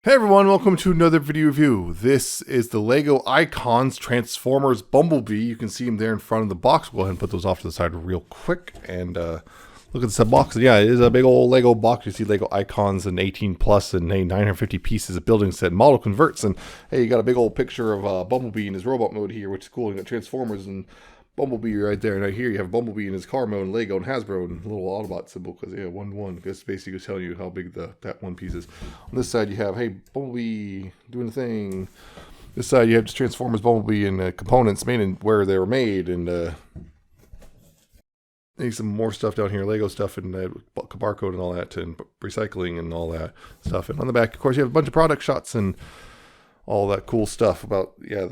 Hey everyone, welcome to another video review. This is the LEGO Icons Transformers Bumblebee. You can see him there in front of the box. We'll go ahead and put those off to the side real quick and look at this box. Yeah, it is a big old LEGO box. You see LEGO Icons and 18 plus and hey, 950 pieces of building set, model converts, and hey, you got a big old picture of Bumblebee in his robot mode here, which is cool. You got Transformers and Bumblebee right there, and right here you have Bumblebee in his car mode, and Lego and Hasbro, and a little Autobot symbol because yeah, 1-1. That's basically telling you how big that one piece is. On this side you have hey Bumblebee doing the thing. This side you have just Transformers Bumblebee and components made and where they were made, and some more stuff down here, Lego stuff and barcode and all that, and recycling and all that stuff. And on the back, of course, you have a bunch of product shots and all that cool stuff about yeah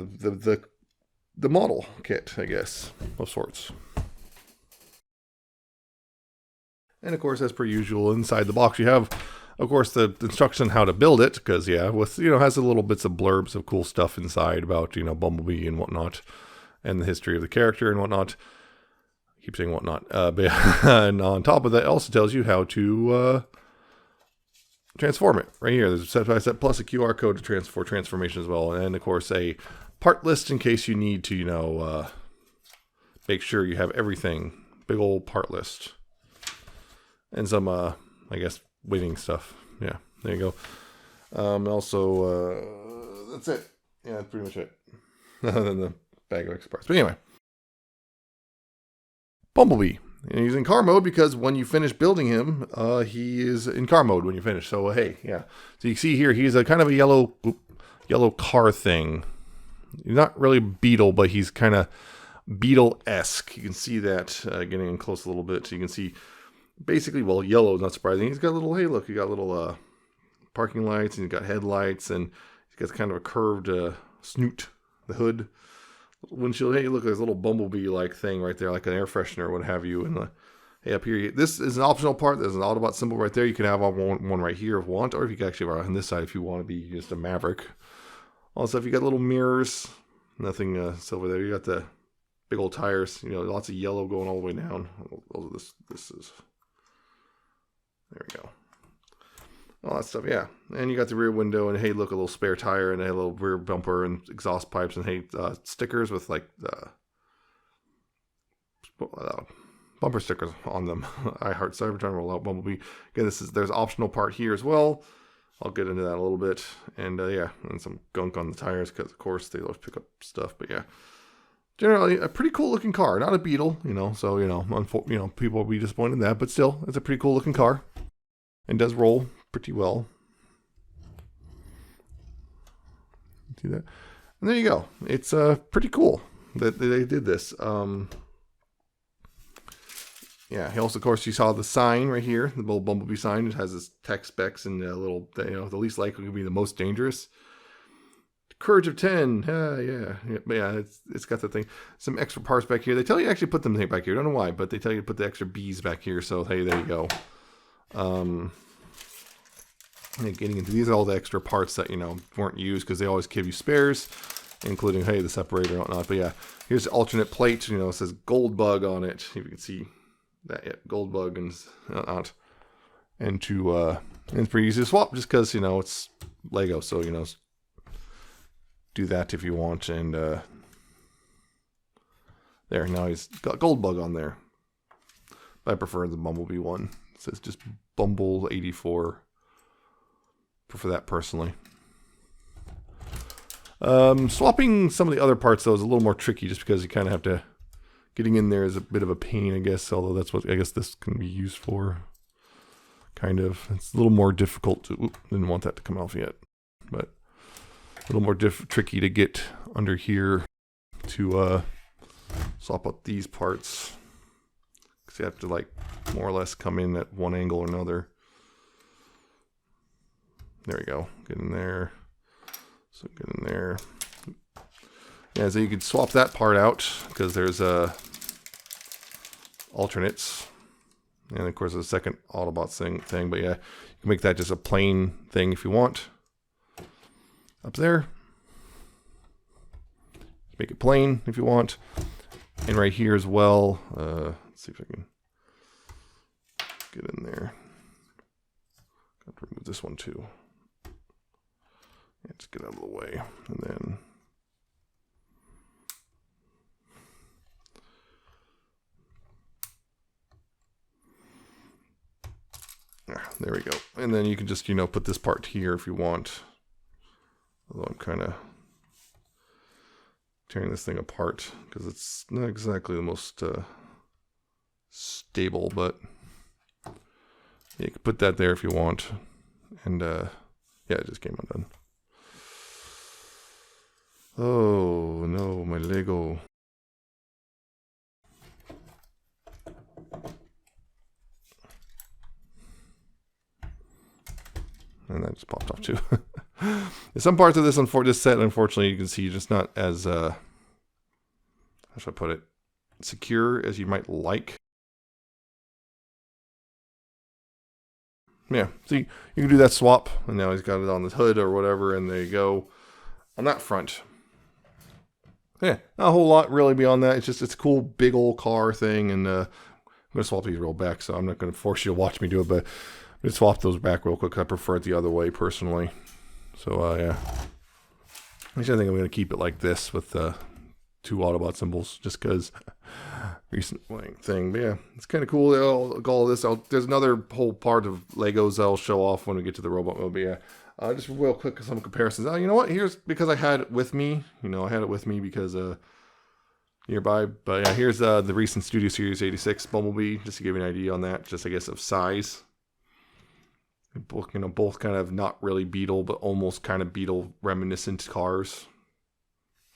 the model kit, I guess, of sorts. And of course, as per usual, inside the box you have, of course, the instruction on how to build it, because yeah, with has a little bits of blurbs of cool stuff inside about Bumblebee and whatnot, and the history of the character and whatnot. I keep saying whatnot, but and on top of that, it also tells you how to transform it. Right here, there's a step-by-step plus a QR code to transformation as well, and of course a part list in case you need to, make sure you have everything. Big old part list. And some, I guess, winning stuff. Yeah, there you go. Also, that's it. Yeah, that's pretty much it. Other than the bag of extra parts. But anyway. Bumblebee. And he's in car mode because when you finish building him, he is in car mode when you finish. So, hey, yeah. So you see here, he's a kind of a yellow car thing. He's not really Beetle, but he's kind of Beetle-esque. You can see that getting in close a little bit. So you can see basically, well, yellow is not surprising. He's got a little, hey, look, he got little parking lights, and he's got headlights, and he's got kind of a curved snoot, the hood, windshield. Hey, look, there's a little Bumblebee-like thing right there, like an air freshener or what have you. And hey, up here, this is an optional part. There's an Autobot symbol right there. You can have one right here if you want, or if you can actually have on this side if you want to be just a Maverick. Also, if you got little mirrors, nothing silver there. You got the big old tires. Lots of yellow going all the way down. This is. There we go. All that stuff, yeah. And you got the rear window, and hey, look, a little spare tire, and a little rear bumper, and exhaust pipes, and hey, stickers with like bumper stickers on them. I Heart Cybertron, roll out Bumblebee. Again, there's an optional part here as well. I'll get into that a little bit, and yeah, and some gunk on the tires because, of course, they love to pick up stuff. But yeah, generally a pretty cool looking car, not a Beetle, So people will be disappointed in that, but still, it's a pretty cool looking car, and does roll pretty well. See that? And there you go. It's pretty cool that they did this. Yeah, he also, of course, you saw the sign right here, the little Bumblebee sign. It has this tech specs and a little, the least likely to be the most dangerous. Courage of 10. Yeah, it's got that thing. Some extra parts back here. They tell you to actually put them back here. I don't know why, but they tell you to put the extra B's back here. So, hey, there you go. Getting into these are all the extra parts that, weren't used because they always give you spares, including, hey, the separator and whatnot. But yeah, here's the alternate plate. It says Gold Bug on it. If you can see that, yeah, Gold Bug and whatnot. And it's pretty easy to swap just because, it's Lego. So, do that if you want. And there, now he's got Gold Bug on there. I prefer the Bumblebee one. It says just Bumble 84. Prefer that personally. Swapping some of the other parts though is a little more tricky just because you kind of have to, getting in there is a bit of a pain, I guess, although that's what I guess this can be used for. Kind of. It's a little more difficult to, didn't want that to come off yet, but a little more tricky to get under here to swap out these parts. Because you have to like more or less come in at one angle or another. There we go. Get in there. So get in there. Yeah, so you could swap that part out because there's alternates. And of course there's a second Autobot thing. But yeah, you can make that just a plain thing if you want. Up there. Make it plain if you want. And right here as well. Let's see if I can get in there. Got to remove this one too. Just get out of the way, and then there we go. And then you can just, you know, put this part here if you want. Although I'm kind of tearing this thing apart because it's not exactly the most stable, but you can put that there if you want. And yeah, it just came undone. Oh no, my Lego. And that just popped off too. Some parts of this set, unfortunately, you can see just not as how should I put it, secure as you might like. Yeah, see, you can do that swap, and now he's got it on the hood or whatever, and there you go. On that front, yeah, not a whole lot really beyond that. It's a cool big old car thing, and I'm gonna swap these real back, so I'm not gonna force you to watch me do it, but I'm gonna swap those back real quick. I prefer it the other way personally. So yeah, actually I think I'm gonna keep it like this with two Autobot symbols, just because recent thing. But yeah, it's kind of cool. I'll go all this. There's another whole part of Legos I'll show off when we get to the robot mode. But yeah, just real quick, some comparisons. You know what? Here's, because I had it with me. You know, I had it with me because nearby. But yeah, here's the recent Studio Series 86 Bumblebee, just to give you an idea on that. Just I guess of size. Both, you know, both kind of not really Beetle, but almost kind of Beetle reminiscent cars.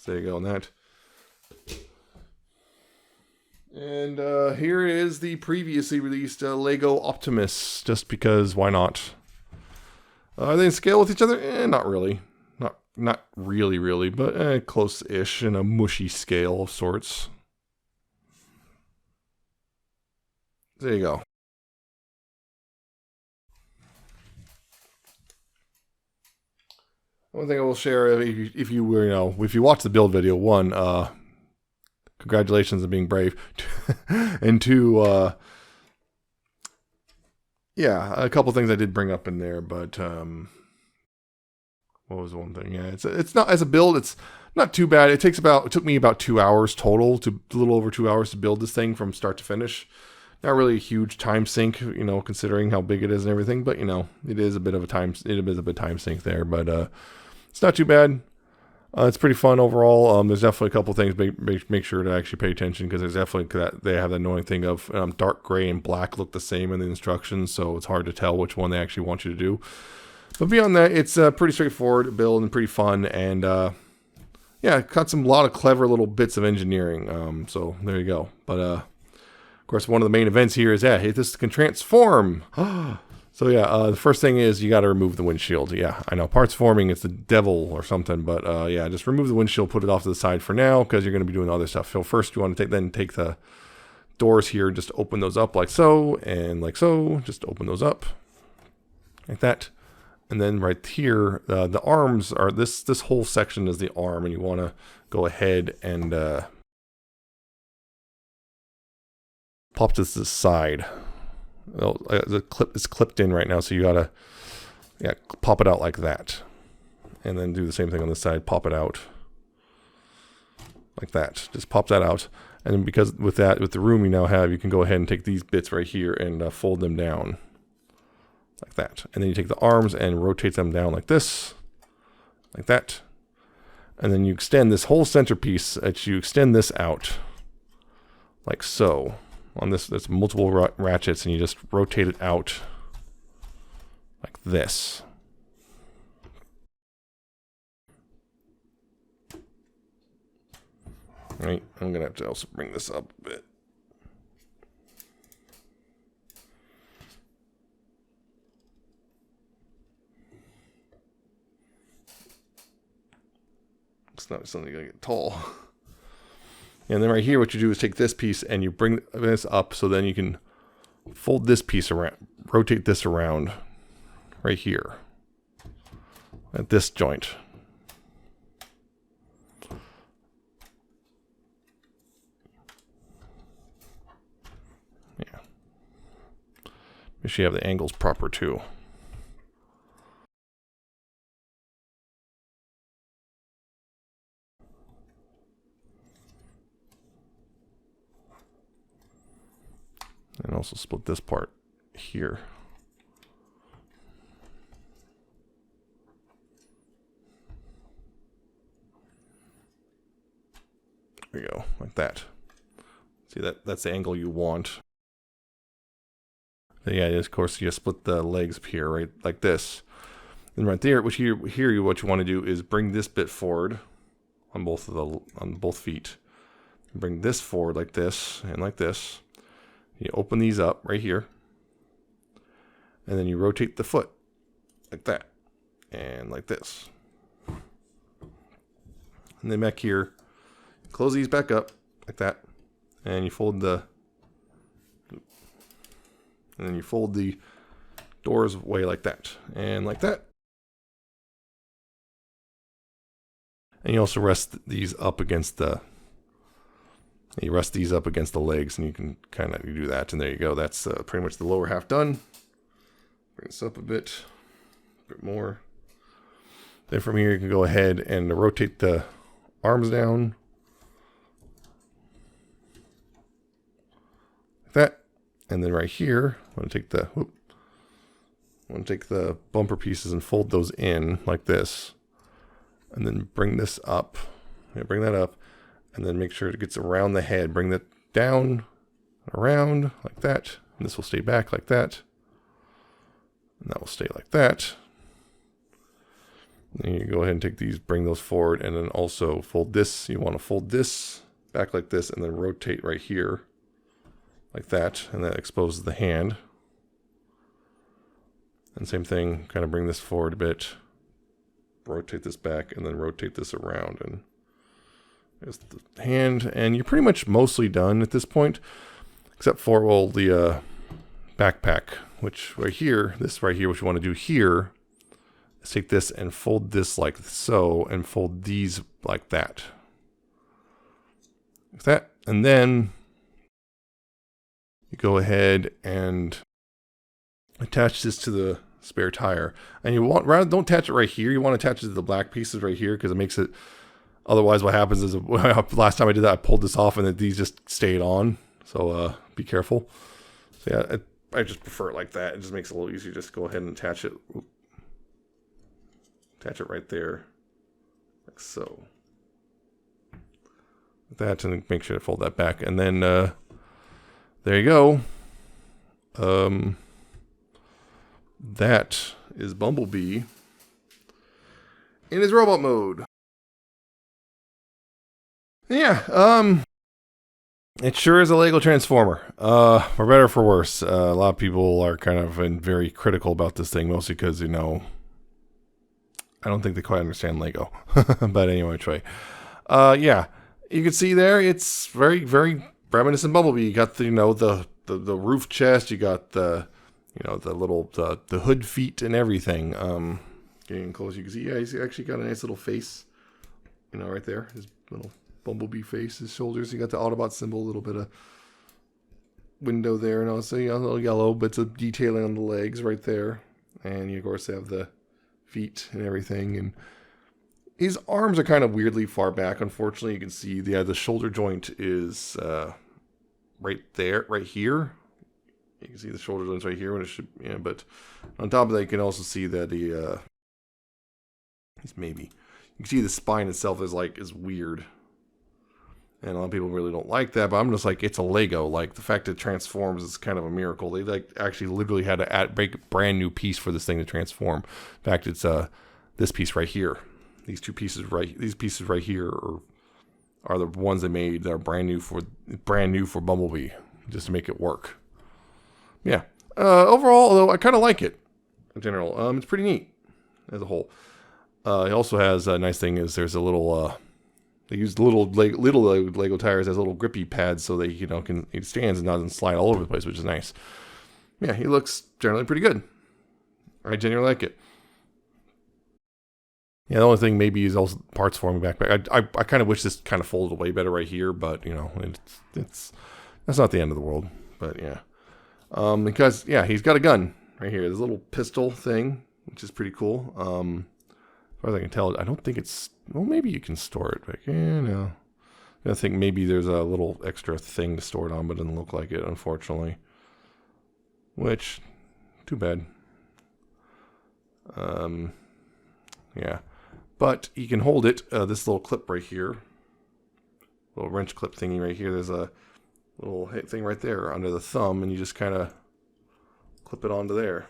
So there you go on that. And here is the previously released Lego Optimus, just because why not? Are they in scale with each other? Not really. Not really, but close-ish in a mushy scale of sorts. There you go. One thing I will share, if you were, you know, if you watch the build video, one, congratulations on being brave, and two, yeah, a couple things I did bring up in there, but what was one thing? Yeah, it's not, as a build, it's not too bad. It took me about 2 hours total, to a little over 2 hours to build this thing from start to finish. Not really a huge time sink, you know, considering how big it is and everything, but you know, it is a bit of a time sink there, but it's not too bad. It's pretty fun overall. There's definitely a couple things make sure to actually pay attention, because there's definitely that they have that annoying thing of dark gray and black look the same in the instructions, so it's hard to tell which one they actually want you to do. But beyond that, it's pretty straightforward build and pretty fun, and yeah, got a lot of clever little bits of engineering. So there you go. But of course, one of the main events here is hey, this can transform. So yeah, the first thing is you got to remove the windshield. Yeah, I know parts forming, it's the devil or something, but yeah, just remove the windshield, put it off to the side for now, because you're going to be doing other stuff. So first you want to take the doors here, just open those up like so, and like so, just open those up like that. And then right here, the arms are, this whole section is the arm, and you want to go ahead and pop this to the side. The clip is clipped in right now, so you gotta pop it out like that, and then do the same thing on this side. Pop it out like that. Just pop that out, and then because with the room you now have, you can go ahead and take these bits right here and fold them down like that, and then you take the arms and rotate them down like this, like that, and then you extend this whole centerpiece. You extend this out like so. On this, there's multiple ratchets, and you just rotate it out like this. Right, I'm gonna have to also bring this up a bit. It's not something gonna get tall. And then right here, what you do is take this piece and you bring this up, so then you can fold this piece around, rotate this around right here at this joint. Yeah. Make sure you have the angles proper too. And also split this part here. There you go, like that. See, that's the angle you want. And yeah, of course, you split the legs up here, right, like this. And right there, what you want to do is bring this bit forward on both feet. Bring this forward like this and like this. You open these up right here, and then you rotate the foot like that and like this. And then back here, close these back up like that, and you fold the doors away like that and like that. And you also rest these up against the legs, and you can kind of do that, and there you go. That's pretty much the lower half done. Bring this up a bit more. Then from here you can go ahead and rotate the arms down like that, and then right here I'm going to take the bumper pieces and fold those in like this, and then bring this up. Bring that up, and then make sure it gets around the head. Bring that down, around like that, and this will stay back like that, and that will stay like that. And you go ahead and take these, bring those forward, and then also fold this. You want to fold this back like this, and then rotate right here like that, and that exposes the hand. And same thing, kind of bring this forward a bit, rotate this back, and then rotate this around, and there's the hand, and you're pretty much mostly done at this point, except for, well, the backpack, which right here, what you want to do here is take this and fold this like so, and fold these like that. Like that, and then you go ahead and attach this to the spare tire. And you want, rather, don't attach it right here, you want to attach it to the black pieces right here, because it makes it, otherwise what happens is, last time I did that, I pulled this off and then these just stayed on. So be careful. So yeah, I just prefer it like that. It just makes it a little easier. Just go ahead and attach it. Attach it right there, like so. Like that, and make sure to fold that back. And then there you go. That is Bumblebee in his robot mode. Yeah, it sure is a Lego Transformer. For better or for worse. A lot of people are kind of very critical about this thing, mostly because, you know, I don't think they quite understand Lego. But anyway, Troy. Yeah, you can see there, it's very, very reminiscent Bumblebee. You got the, you know, the roof chest, you got the, you know, the little, the hood feet and everything. Getting close, you can see, yeah, he's actually got a nice little face, you know, right there. His little Bumblebee face, his shoulders. You got the Autobot symbol, a little bit of window there, and also, you know, a little yellow bits of detailing on the legs right there. And you, of course, have the feet and everything. And his arms are kind of weirdly far back, unfortunately. You can see the shoulder joint is right there, right here. You can see the shoulder joints right here when it should, yeah, but on top of that, you can also see that maybe you can see the spine itself is weird. And a lot of people really don't like that, but I'm just like, it's a Lego. Like, the fact that it transforms is kind of a miracle. They like actually literally had to make a brand new piece for this thing to transform. In fact, it's this piece right here. These pieces right here are the ones they made that are brand new for Bumblebee, just to make it work. Yeah. Overall, although I kind of like it in general, it's pretty neat as a whole. It also has a nice thing is there's a little. They use little Lego tires as little grippy pads so they, you know, it stands and doesn't slide all over the place, which is nice. Yeah, he looks generally pretty good. I genuinely like it. Yeah, the only thing maybe is also parts for me backpack. I kind of wish this kind of folded away better right here, but you know, that's not the end of the world. But yeah, because yeah, he's got a gun right here. This little pistol thing, which is pretty cool. As far as I can tell, I don't think it's, well, maybe you can store it, but yeah, no. I think maybe there's a little extra thing to store it on, but it doesn't look like it, unfortunately. which, too bad. Yeah. But you can hold it, this little clip right here. Little wrench clip thingy right here. There's a little thing right there under the thumb, and you just kind of clip it onto there.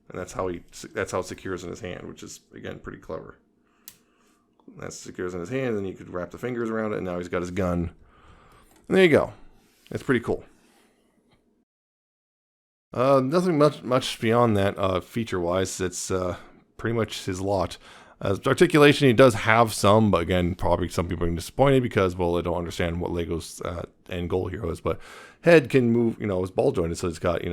And that's how it secures in his hand, which is, again, pretty clever. That secures in his hand, and you could wrap the fingers around it, and now he's got his gun. And there you go. It's pretty cool. Nothing much beyond that feature-wise. It's pretty much his lot. Articulation, he does have some, but again, probably some people are disappointed because, well, they don't understand what Lego's end goal here is. But head can move, it's ball jointed, so it's got,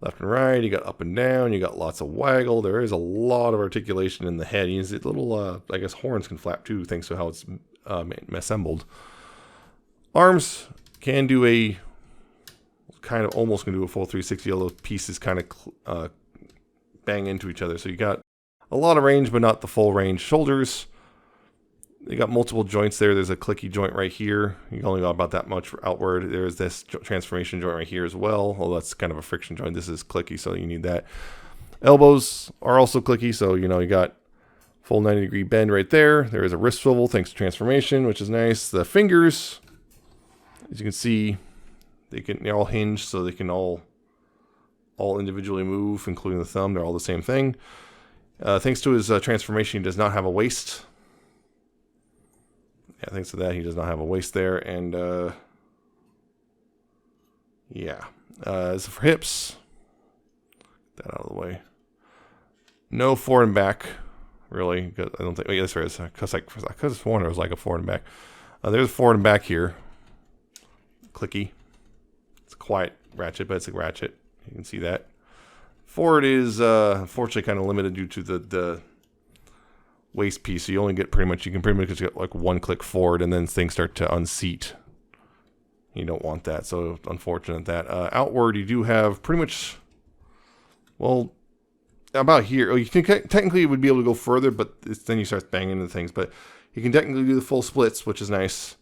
left and right, you got up and down, you got lots of waggle. There is a lot of articulation in the head. His little, I guess, horns can flap too, thanks to how it's assembled. Arms can do a almost can do a full 360, although pieces kind of bang into each other. So you got a lot of range, but not the full range. Shoulders, you got multiple joints there. There's a clicky joint right here. You only got about that much outward. There's this transformation joint right here as well. Although that's kind of a friction joint. This is clicky, so you need that. Elbows are also clicky, so you got full 90-degree bend right there. There is a wrist swivel thanks to transformation, which is nice. The fingers, as you can see, they're all hinged, so they can all individually move, including the thumb. They're all the same thing. Thanks to his transformation, he does not have a waist. Yeah, thanks to that, he does not have a waist there. And, yeah. As for hips, get that out of the way. No forward and back, really. I don't think, yes, there is. Because I could have sworn there was like a forward and back. There's a forward and back here. Clicky. It's a quiet ratchet, but it's a ratchet. You can see that. Forward is unfortunately kind of limited due to the waist piece. So you only get you can pretty much get like one click forward, and then things start to unseat. You don't want that, so unfortunate that. Outward, you do have pretty much, well, about here. You can technically you would be able to go further, but then you start banging into things. But you can technically do the full splits, which is nice.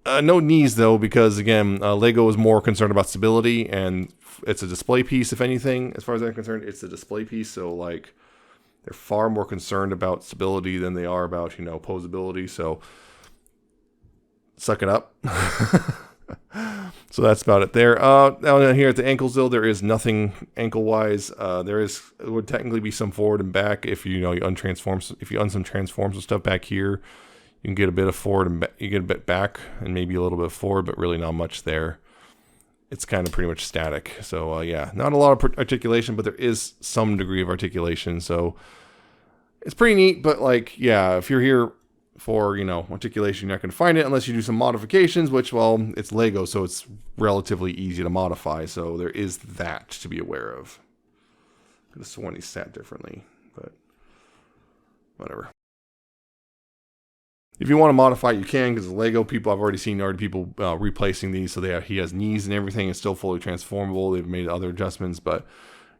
No knees though, because again, Lego is more concerned about stability, and it's a display piece. If anything, as far as I'm concerned, it's a display piece. So like, they're far more concerned about stability than they are about posability. So suck it up. So that's about it there. Down here at the ankles though, there is nothing ankle wise. It would technically be some forward and back if you untransform. If you some transforms and stuff back here. You can get a bit of forward and you get a bit back and maybe a little bit forward, but really not much there. It's kind of pretty much static. So yeah, not a lot of articulation, but there is some degree of articulation. So it's pretty neat, but like, yeah, if you're here for, articulation, you're not going to find it unless you do some modifications, which, well, it's Lego, so it's relatively easy to modify. So there is that to be aware of. I could have sworn he sat differently, but whatever. If you want to modify it, you can, because the Lego people, I've already seen people replacing these, so he has knees and everything. It's still fully transformable. They've made other adjustments, but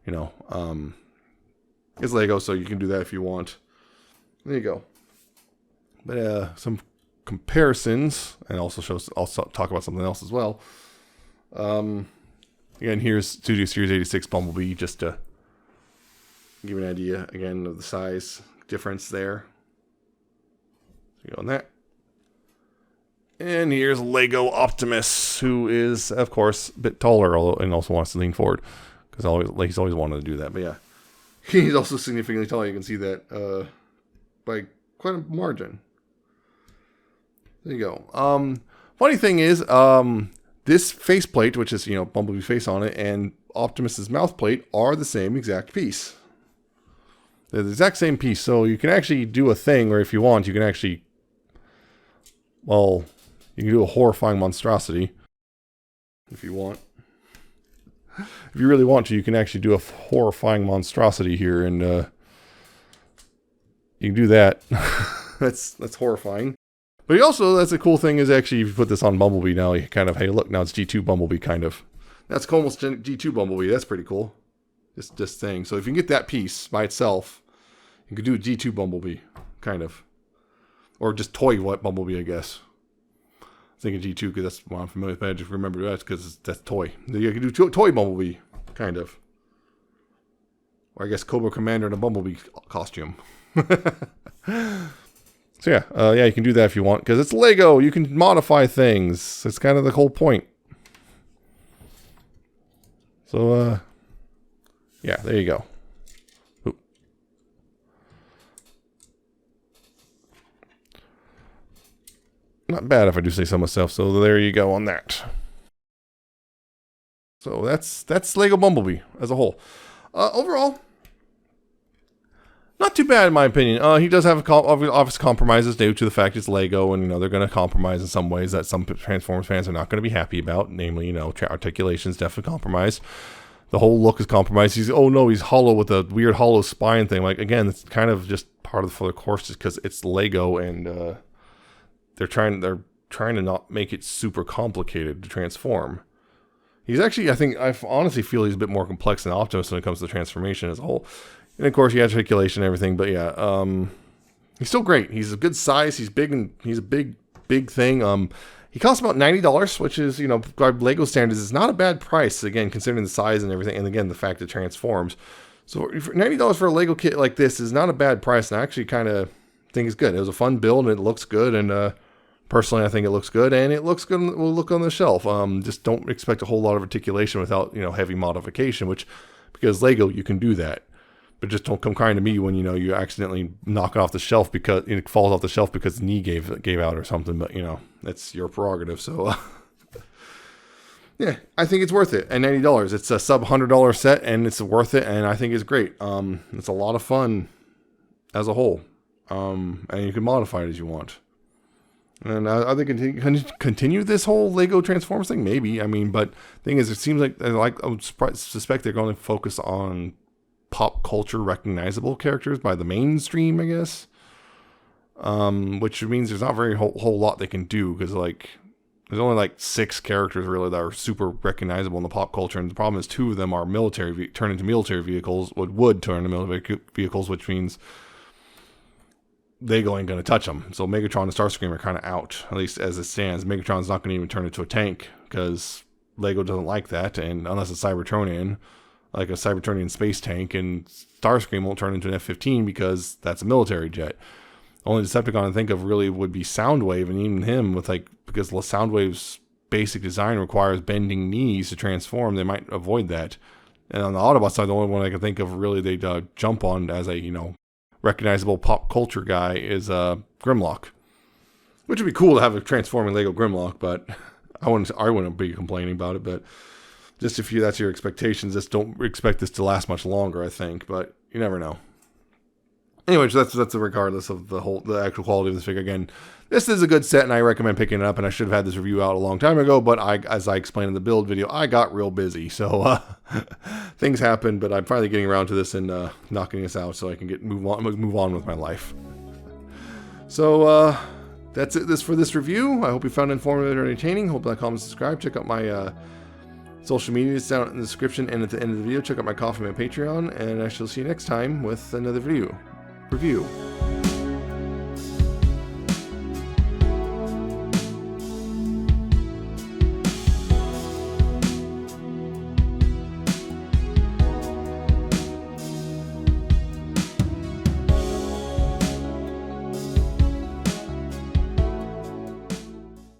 it's Lego, so you can do that if you want. There you go. But some comparisons, and also talk about something else as well. Again, here's Studio Series 86 Bumblebee, just to give you an idea again of the size difference there. You go on that. And here's Lego Optimus, who is, of course, a bit taller and also wants to lean forward. Because he's always wanted to do that. But yeah, he's also significantly taller. You can see that by quite a margin. There you go. Funny thing is, this faceplate, which is, Bumblebee's face on it, and Optimus's mouth plate are the same exact piece. They're the exact same piece. So you can actually do a thing where if you want, you can actually... Well, you can do a horrifying monstrosity if you want. If you really want to, you can actually do a horrifying monstrosity here, and you can do that. That's horrifying. But also, that's a cool thing is actually, if you put this on Bumblebee now, you kind of, hey, look, now it's G2 Bumblebee, kind of. That's almost G2 Bumblebee. That's pretty cool. This thing. So if you can get that piece by itself, you could do a G2 Bumblebee, kind of. Or just toy what Bumblebee, I guess. thinking G2 because that's what I'm familiar with, but I just remember that because that's toy. You can do toy Bumblebee, kind of. Or I guess Cobra Commander in a Bumblebee costume. So yeah, you can do that if you want, because it's Lego. You can modify things. It's kind of the whole point. So, yeah, there you go. Oop. Not bad if I do say so myself. So there you go on that. So that's Lego Bumblebee as a whole. Overall, not too bad in my opinion. He does have obvious compromises due to the fact it's Lego, and they're going to compromise in some ways that some Transformers fans are not going to be happy about. Namely, articulation is definitely compromised. The whole look is compromised. He's hollow with a weird hollow spine thing. Like again, it's kind of just part of the course, just because it's Lego, and they're trying to not make it super complicated to transform. He's actually, I honestly feel he's a bit more complex than Optimus when it comes to the transformation as a whole. And of course, he has articulation and everything, but yeah, he's still great. He's a good size. He's big, and he's a big thing. He costs about $90, which is, by Lego standards, is not a bad price. Again, considering the size and everything, and again, the fact it transforms. So $90 for a Lego kit like this is not a bad price, and I actually kind of think it's good. It was a fun build, and it looks good, and personally, I think it looks good, and it looks good. Will look on the shelf. Just don't expect a whole lot of articulation without heavy modification, which because Lego you can do that. But just don't come crying to me when you accidentally knock it off the shelf because it falls off the shelf because the knee gave out or something. But that's your prerogative. So yeah, I think it's worth it. And $90, it's a sub $100 set, and it's worth it. And I think it's great. It's a lot of fun as a whole, and you can modify it as you want. And are they continue this whole Lego Transformers thing? Maybe. But the thing is, it seems like I would suspect they're going to focus on pop culture recognizable characters by the mainstream, I guess. Which means there's not very whole lot they can do, because there's only 6 characters really that are super recognizable in the pop culture, and the problem is 2 of them are turn into military vehicles, would turn into military vehicles, which means Lego ain't gonna touch them. So Megatron and Starscream are kind of out, at least as it stands. Megatron's not gonna even turn into a tank because Lego doesn't like that, and unless it's Cybertronian, like a Cybertronian space tank, and Starscream won't turn into an F-15 because that's a military jet. Only Decepticon I think of really would be Soundwave, and even him because Soundwave's basic design requires bending knees to transform, they might avoid that. And on the Autobot side, the only one I can think of really they'd jump on as a recognizable pop culture guy is Grimlock, which would be cool to have a transforming Lego Grimlock, but I wouldn't be complaining about it. But just if that's your expectations, just don't expect this to last much longer, I think, but you never know. Anyway, so that's regardless of the actual quality of this figure. Again, this is a good set, and I recommend picking it up, and I should have had this review out a long time ago, but as I explained in the build video, I got real busy, so things happen, but I'm finally getting around to this and knocking this out so I can move on with my life. So that's it for this review. I hope you found it informative and entertaining. Hope you like, comment, subscribe. Check out my social media is down in the description and at the end of the video. Check out my Ko-fi and my Patreon, and I shall see you next time with another review.